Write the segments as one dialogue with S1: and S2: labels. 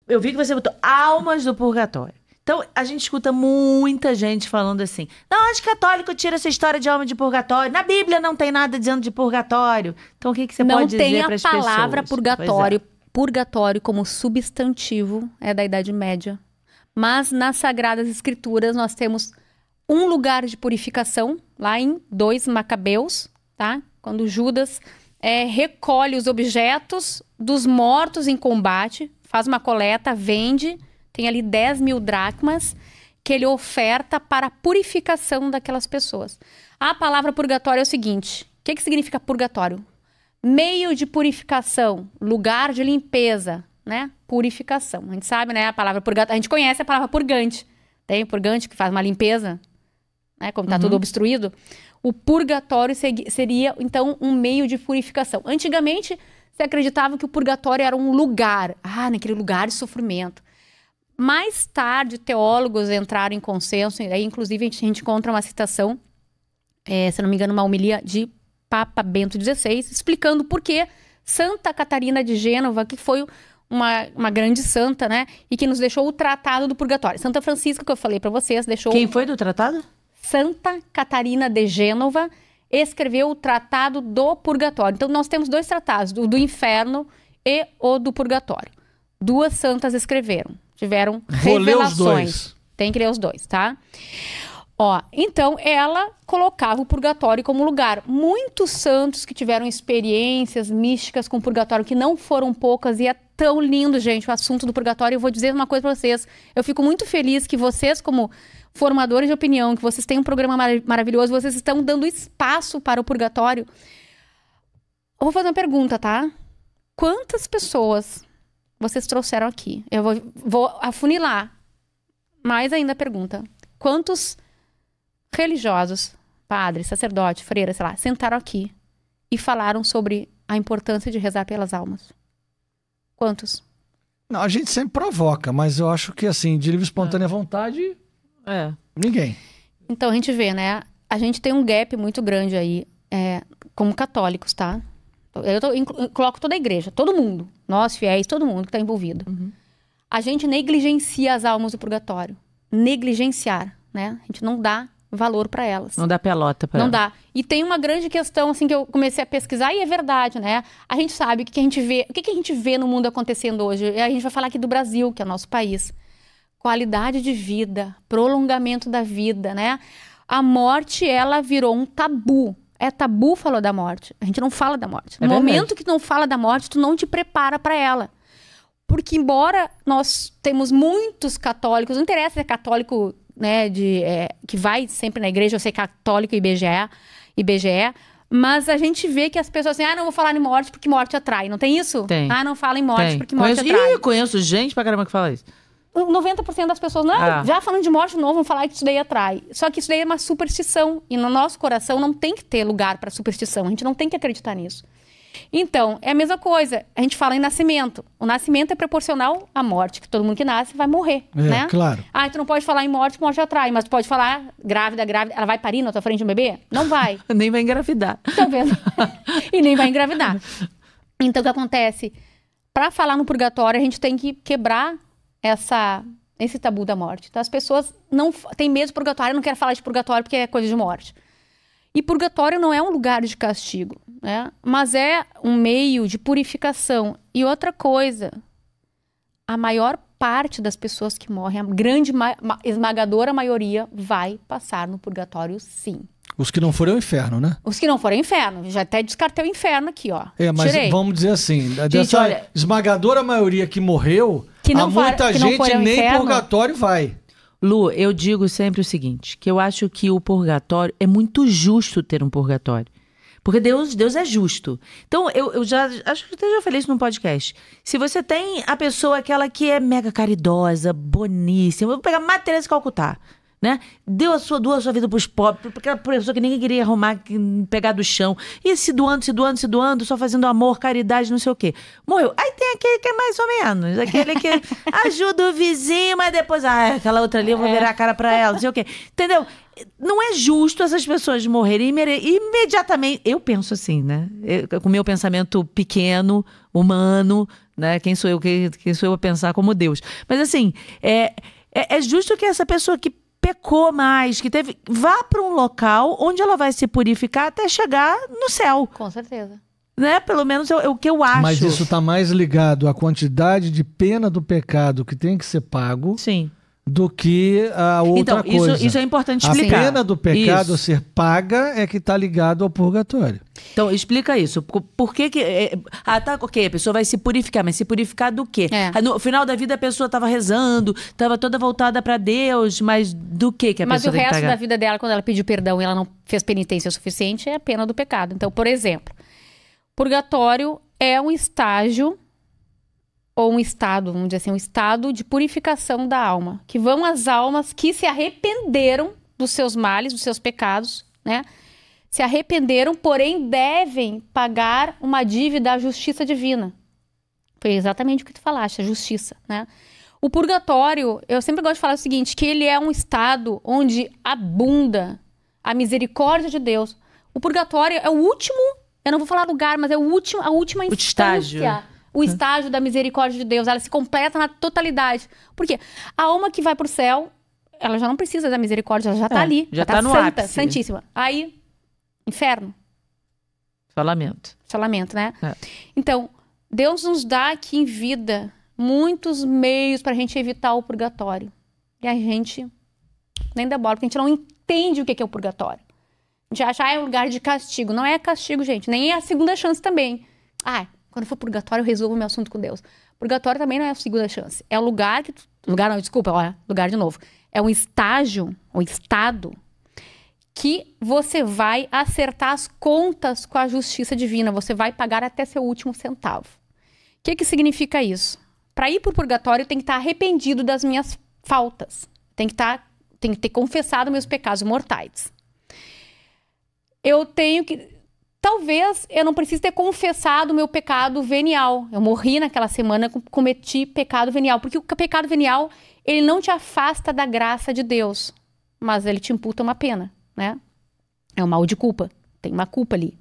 S1: Eu vi que você botou almas do purgatório. Então, a gente escuta muita gente falando assim, não, onde católico tira essa história de alma de purgatório? Na Bíblia não tem nada dizendo de purgatório. Então, o que você pode dizer para as pessoas?
S2: Não tem a palavra purgatório. Purgatório como substantivo é da Idade Média. Mas nas Sagradas Escrituras nós temos um lugar de purificação, lá em 2 Macabeus, tá? Quando Judas recolhe os objetos dos mortos em combate, faz uma coleta, vende, tem ali 10.000 dracmas que ele oferta para a purificação daquelas pessoas. A palavra purgatório é o seguinte, o que significa purgatório? Meio de purificação, lugar de limpeza, né? Purificação. A gente sabe, né? A palavra purgatório, a gente conhece a palavra purgante. Tem o purgante que faz uma limpeza, né? Como está tudo obstruído. O purgatório seria, então, um meio de purificação. Antigamente, se acreditava que o purgatório era um lugar. Naquele lugar de sofrimento. Mais tarde, teólogos entraram em consenso, e aí, inclusive, a gente encontra uma citação, se não me engano, uma homilia de Papa Bento XVI, explicando por que Santa Catarina de Gênova, que foi uma grande santa, né? E que nos deixou o Tratado do Purgatório. Santa Francisca, que eu falei para vocês, deixou...
S1: Quem foi do tratado?
S2: Santa Catarina de Gênova escreveu o Tratado do Purgatório. Então, nós temos 2 tratados, o do Inferno e o do Purgatório. 2 santas escreveram. Tiveram
S3: Vou ler os
S2: revelações.
S3: 2.
S2: Tem que ler os 2, tá? Então ela colocava o purgatório como lugar. Muitos santos que tiveram experiências místicas com o purgatório, que não foram poucas, e é tão lindo, gente, o assunto do purgatório. Eu vou dizer uma coisa pra vocês. Eu fico muito feliz que vocês, como formadores de opinião, que vocês têm um programa maravilhoso, vocês estão dando espaço para o purgatório. Eu vou fazer uma pergunta, tá? Quantas pessoas vocês trouxeram aqui? Eu vou afunilar mais ainda a pergunta. Quantos religiosos, padres, sacerdotes, freiras, sei lá, sentaram aqui e falaram sobre a importância de rezar pelas almas? Quantos?
S3: Não, a gente sempre provoca, mas eu acho que assim, de livre e espontânea vontade, ninguém.
S2: Então a gente vê, né? A gente tem um gap muito grande aí, como católicos, tá? Eu coloco toda a igreja, todo mundo, nós fiéis, todo mundo que está envolvido. A gente negligencia as almas do purgatório. Negligenciar, né? A gente não dá valor para elas.
S1: Não dá pelota para elas.
S2: Não dá. E tem uma grande questão, assim, que eu comecei a pesquisar, e é verdade, né? A gente sabe o que a gente vê, o que a gente vê no mundo acontecendo hoje. E a gente vai falar aqui do Brasil, que é o nosso país. Qualidade de vida, prolongamento da vida, né? A morte, ela virou um tabu. É tabu falar da morte. A gente não fala da morte. No momento que tu não fala da morte, tu não te prepara para ela. Porque embora nós temos muitos católicos, não interessa se é católico, né, que vai sempre na igreja, eu sei católico e IBGE, mas a gente vê que as pessoas assim, não vou falar em morte porque morte atrai. Não tem isso?
S1: Tem.
S2: Não fala em morte porque morte atrai.
S1: Conheço gente pra caramba que fala isso.
S2: 90% das pessoas, já falando de morte de novo, vão falar que isso daí atrai. Só que isso daí é uma superstição. E no nosso coração não tem que ter lugar para superstição. A gente não tem que acreditar nisso. Então, é a mesma coisa. A gente fala em nascimento. O nascimento é proporcional à morte, que todo mundo que nasce vai morrer, né?
S3: Claro.
S2: Tu não pode falar em morte, porque morte atrai. Mas tu pode falar grávida, ela vai parir na tua frente um bebê? Não vai.
S1: Nem vai engravidar.
S2: Tá vendo? E nem vai engravidar. Então, o que acontece? Para falar no purgatório, a gente tem que quebrar esse tabu da morte. Então, as pessoas não têm medo de purgatório, não querem falar de purgatório porque é coisa de morte. E purgatório não é um lugar de castigo, né? Mas é um meio de purificação. E outra coisa, a maior parte das pessoas que morrem, a grande, esmagadora maioria, vai passar no purgatório, sim.
S3: Os que não forem ao inferno, né?
S2: Os que não forem ao inferno. Já até descartei o inferno aqui, ó.
S3: Mas
S2: tirei.
S3: Vamos dizer assim, dessa esmagadora maioria que morreu, muita gente nem purgatório vai.
S1: Lu, eu digo sempre o seguinte, que eu acho que o purgatório, é muito justo ter um purgatório. Porque Deus é justo. Então, eu acho que eu já falei isso num podcast. Se você tem a pessoa, aquela que é mega caridosa, boníssima, vou pegar Madre Teresa de Calcutá, né? Doou a sua vida pros pobres, pra aquela pessoa que ninguém queria arrumar, pegar do chão, e se doando, só fazendo amor, caridade, não sei o quê. Morreu. Aí tem aquele que é mais ou menos, aquele que ajuda o vizinho, mas depois, aquela outra ali, eu vou virar a cara pra ela, não sei o quê. Entendeu? Não é justo essas pessoas morrerem imediatamente. Eu penso assim, né? Com o meu pensamento pequeno, humano, né? Quem sou eu? Quem sou eu a pensar como Deus? Mas assim, é justo que essa pessoa que pecou mais, que vá para um local onde ela vai se purificar até chegar no céu.
S2: Com certeza.
S1: Né? Pelo menos é o que eu acho.
S3: Mas isso está mais ligado à quantidade de pena do pecado que tem que ser pago.
S1: Sim.
S3: Do que a outra coisa.
S1: Isso é importante explicar.
S3: A pena do pecado a ser paga é que está ligado ao purgatório.
S1: Então, explica isso. Por que ok, a pessoa vai se purificar, mas se purificar do quê? No final da vida a pessoa estava rezando, estava toda voltada para Deus, mas do que a pessoa tem que pagar?
S2: Mas o resto da vida dela, quando ela pediu perdão e ela não fez penitência suficiente, é a pena do pecado. Então, por exemplo, purgatório é um estágio ou um estado, vamos dizer assim, um estado de purificação da alma, que vão as almas que se arrependeram dos seus males, dos seus pecados, né? Se arrependeram, porém devem pagar uma dívida à justiça divina. Foi exatamente o que tu falaste, a justiça, né? O purgatório, eu sempre gosto de falar o seguinte, que ele é um estado onde abunda a misericórdia de Deus. O purgatório é o último, eu não vou falar lugar, mas é a última instância. O estágio da misericórdia de Deus, ela se completa na totalidade. Porque a alma que vai pro céu, ela já não precisa da misericórdia, ela já tá ali.
S1: Já tá no
S2: santa,
S1: ápice.
S2: Santíssima. Aí, inferno.
S1: Só lamento,
S2: né? Então, Deus nos dá aqui em vida muitos meios pra gente evitar o purgatório. E a gente nem dá bola, porque a gente não entende o que é o purgatório. A gente acha, é um lugar de castigo. Não é castigo, gente. Nem é a segunda chance também. Quando for purgatório, eu resolvo meu assunto com Deus. Purgatório também não é a segunda chance. É o lugar que... lugar de novo. É um estágio, um estado, que você vai acertar as contas com a justiça divina. Você vai pagar até seu último centavo. O que significa isso? Para ir para o purgatório, tem que estar arrependido das minhas faltas. Tem que ter confessado meus pecados mortais. Talvez eu não precise ter confessado o meu pecado venial. Eu morri naquela semana, cometi pecado venial. Porque o pecado venial, ele não te afasta da graça de Deus. Mas ele te imputa uma pena, né? É um mal de culpa. Tem uma culpa ali.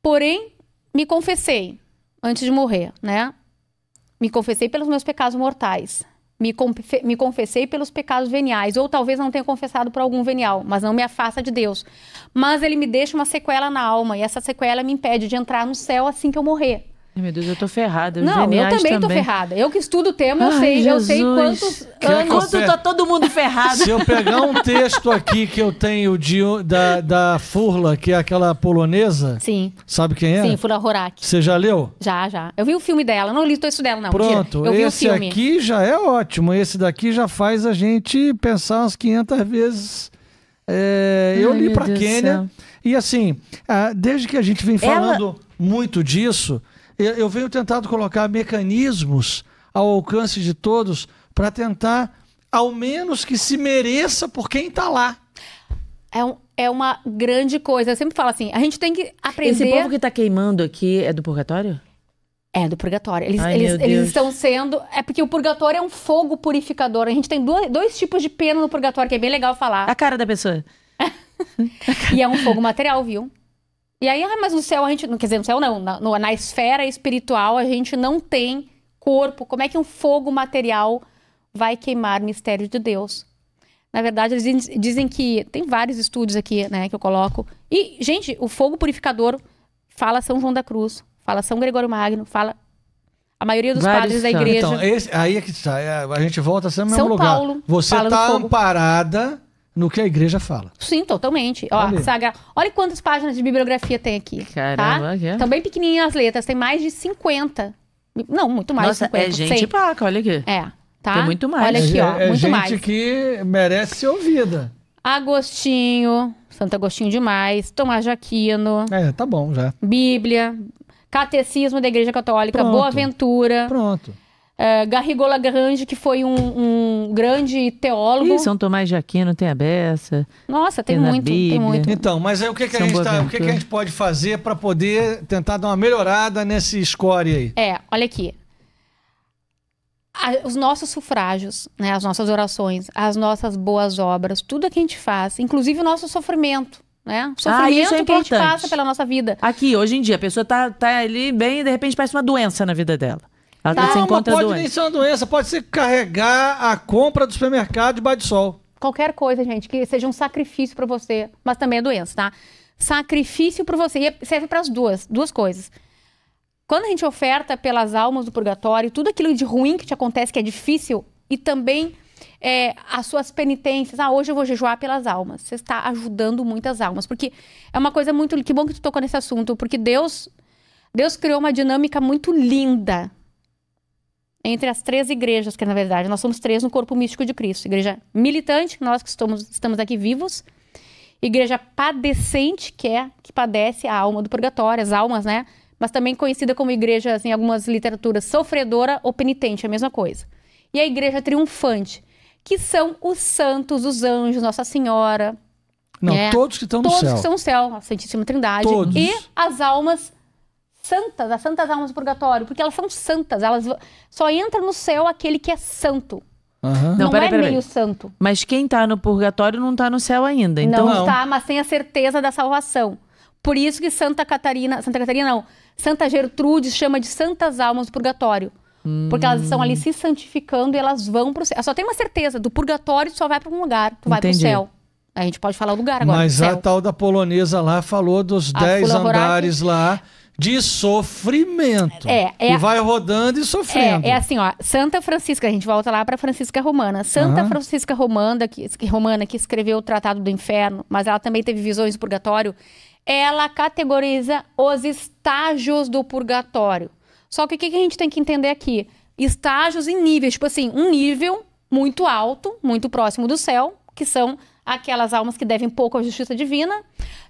S2: Porém, me confessei antes de morrer, né? Me confessei pelos meus pecados mortais. Me confessei pelos pecados veniais. Ou talvez não tenha confessado por algum venial, mas não me afasta de Deus. Mas ele me deixa uma sequela na alma. E essa sequela me impede de entrar no céu assim que eu morrer.
S1: Meu Deus, eu tô ferrada.
S2: Não, eu também tô ferrada. Eu que estudo o tema, eu sei quantos anos...
S1: Tá todo mundo ferrado.
S3: Se eu pegar um texto aqui que eu tenho da Furla, que é aquela polonesa...
S2: Sim.
S3: Sabe quem é?
S2: Sim, Furla Horak.
S3: Você já leu?
S2: Já. Eu vi o filme dela, não li o texto dela, não.
S3: Pronto,
S2: eu vi
S3: esse
S2: o filme.
S3: aqui já é ótimo. Esse daqui já faz a gente pensar umas 500 vezes. Eu li pra Quênia. E assim, desde que a gente vem falando muito disso... Eu venho tentado colocar mecanismos ao alcance de todos para tentar, ao menos, que se mereça por quem está lá.
S2: É uma grande coisa. Eu sempre falo assim, a gente tem que aprender...
S1: Esse povo que está queimando aqui é do purgatório?
S2: É do purgatório. Eles estão sendo... É porque o purgatório é um fogo purificador. A gente tem dois tipos de pena no purgatório, que é bem legal falar.
S1: A cara da pessoa.
S2: E é um fogo material, viu? E aí, mas no céu a gente... Quer dizer, no céu não. Na esfera espiritual a gente não tem corpo. Como é que um fogo material vai queimar o mistério de Deus? Na verdade, eles dizem que... Tem vários estudos aqui, né, que eu coloco. E, gente, o fogo purificador fala São João da Cruz, fala São Gregório Magno, fala a maioria dos padres da igreja.
S3: Então, aí é que está. A gente volta sempre no mesmo lugar.
S2: São Paulo.
S3: Você está amparada no que a igreja fala.
S2: Sim, totalmente. Olha quantas páginas de bibliografia tem aqui.
S1: Caramba,
S2: tá? Estão bem pequenininhas as letras. Tem mais de 50. Não, muito mais de 50.
S1: É gente paca, olha aqui.
S2: Tá?
S1: Tem muito mais.
S2: Olha aqui, ó. Muito
S3: gente
S2: mais.
S3: Que merece ser ouvida.
S2: Agostinho, Santo Agostinho demais, Tomás de Aquino.
S3: Tá bom já.
S2: Bíblia, Catecismo da Igreja Católica, Boaventura.
S3: Pronto.
S2: Garrigou Lagrange, que foi um grande teólogo.
S1: São Tomás de Aquino tem a beça.
S2: Nossa, tem muito.
S3: Então, mas aí o que a gente pode fazer para poder tentar dar uma melhorada nesse score aí?
S2: Olha aqui. Os nossos sufrágios, né, as nossas orações, as nossas boas obras, tudo que a gente faz, inclusive o nosso sofrimento, né? O sofrimento que a gente passa pela nossa vida.
S1: Aqui, hoje em dia, a pessoa tá ali bem e de repente parece uma doença na vida dela. Ela
S3: Não,
S1: se
S3: mas
S1: encontra
S3: pode
S1: doente.
S3: nem ser uma doença, pode ser carregar a compra do supermercado debaixo de sol.
S2: Qualquer coisa, gente, que seja um sacrifício pra você, mas também é doença, tá? Sacrifício pra você. E serve para as duas coisas. Quando a gente oferta pelas almas do purgatório, tudo aquilo de ruim que te acontece, que é difícil, e também as suas penitências. Hoje eu vou jejuar pelas almas. Você está ajudando muitas almas. Porque é uma coisa muito... Que bom que tu tocou nesse assunto, porque Deus criou uma dinâmica muito linda entre as 3 igrejas, que na verdade nós somos 3 no corpo místico de Cristo. Igreja militante, nós que estamos aqui vivos. Igreja padecente, que padece a alma do purgatório, as almas, né? Mas também conhecida como igreja, em algumas literaturas, sofredora ou penitente, é a mesma coisa. E a igreja triunfante, que são os santos, os anjos, Nossa Senhora.
S3: Não, todos que estão no céu.
S2: Todos que estão no céu, a Santíssima Trindade.
S3: Todos.
S2: E as almas santas, as santas almas do purgatório, porque elas são santas, elas só entra no céu aquele que é santo.
S3: Aham.
S2: Não,
S1: peraí.
S2: meio santo.
S1: Mas quem tá no purgatório não tá no céu ainda. Então,
S2: Não está, mas tem a certeza da salvação. Por isso que Santa Gertrudes chama de santas almas do purgatório. Porque elas estão ali se santificando e elas vão pro céu. Só tem uma certeza, do purgatório só vai para um lugar, tu vai pro
S1: Entendi.
S2: céu. A gente pode falar o lugar agora.
S3: Mas
S2: pro
S3: a
S2: céu.
S3: tal da polonesa lá falou dos 10
S2: Fula Horaki.
S3: andares lá de sofrimento. E vai rodando e sofrendo.
S2: É assim, ó. Santa Francisca, a gente volta lá para Francisca Romana. Santa Francisca Romana, que escreveu o Tratado do Inferno, mas ela também teve visões do purgatório. Ela categoriza os estágios do purgatório. Só que o que a gente tem que entender aqui? Estágios em níveis. Tipo assim, um nível muito alto, muito próximo do céu, que são aquelas almas que devem pouco à justiça divina.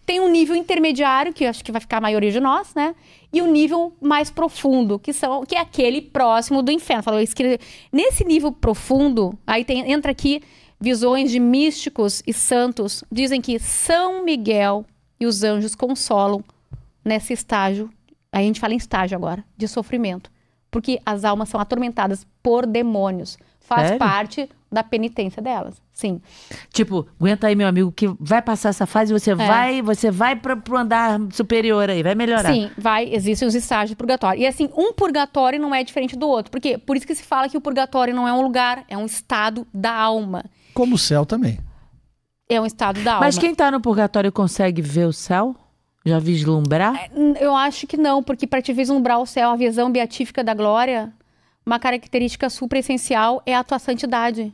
S2: Tem um nível intermediário, que eu acho que vai ficar a maioria de nós, né? E o nível mais profundo, que é aquele próximo do inferno. Falou isso que nesse nível profundo, aí entra aqui visões de místicos e santos. Dizem que São Miguel e os anjos consolam nesse estágio. Aí a gente fala em estágio agora, de sofrimento. Porque as almas são atormentadas por demônios. Faz
S1: Sério?
S2: parte da penitência delas. Sim.
S1: tipo, aguenta aí, meu amigo, que vai passar essa fase e você vai pro andar superior aí, vai melhorar.
S2: Sim, existem os estágios de purgatório. E assim, um purgatório não é diferente do outro. Por quê? Por isso que se fala que o purgatório não é um lugar, é um estado da alma.
S3: Como o céu também.
S2: É um estado da alma.
S1: Mas quem tá no purgatório consegue ver o céu? Já vislumbrar?
S2: Eu acho que não, porque para te vislumbrar o céu, a visão beatífica da glória, uma característica supraessencial é a tua santidade.